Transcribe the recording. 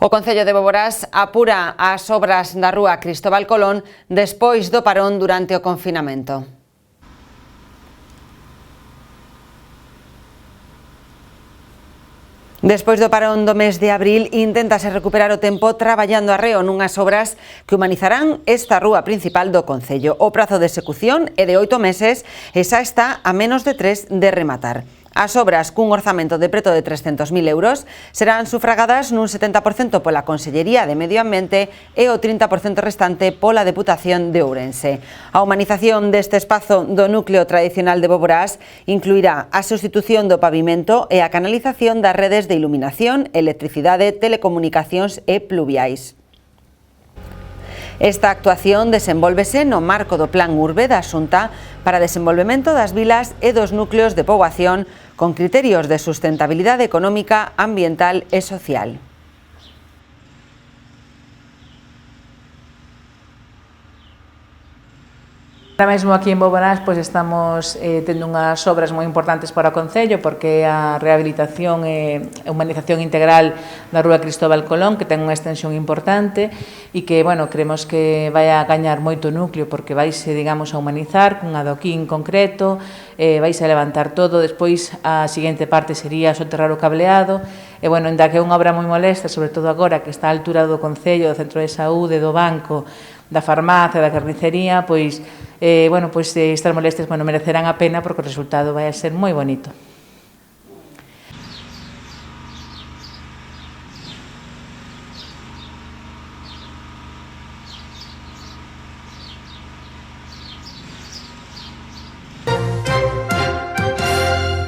O Concello de Boborás apura as obras da rúa Cristóbal Colón despois do parón durante o confinamento. Despois do parón do mes de abril, inténtase recuperar o tempo traballando arreo nunhas obras que humanizarán esta rúa principal do Concello. O prazo de execución é de 8 meses e xa está a menos de 3 de rematar. As obras, cun orzamento de preto de 300.000 euros, serán sufragadas nun 70% pola Consellería de Medio Ambiente e o 30% restante pola Deputación de Ourense. A humanización deste espazo do núcleo tradicional de Boborás incluirá a sustitución do pavimento e a canalización das redes de iluminación, electricidade, telecomunicacións e pluviais. Esta actuación desenvólvese no marco do Plan Urbe da Xunta para desenvolvemento das vilas e dos núcleos de poboación con criterios de sustentabilidade económica, ambiental e social. Ahora mesmo aquí en Boborás estamos tendo unhas obras moi importantes para o Concello porque a rehabilitación e humanización integral da rúa Cristóbal Colón, que ten unha extensión importante e que, creemos que vai a gañar moito núcleo porque vaise, digamos, a humanizar cun adoquín concreto, vaise a levantar todo, despois a seguinte parte sería soterrar o cableado e, ainda que é unha obra moi molesta, sobre todo agora que está á altura do Concello, do Centro de Saúde, do Banco, da farmacia, da carnicería, estas molestias merecerán a pena porque o resultado vai a ser moi bonito.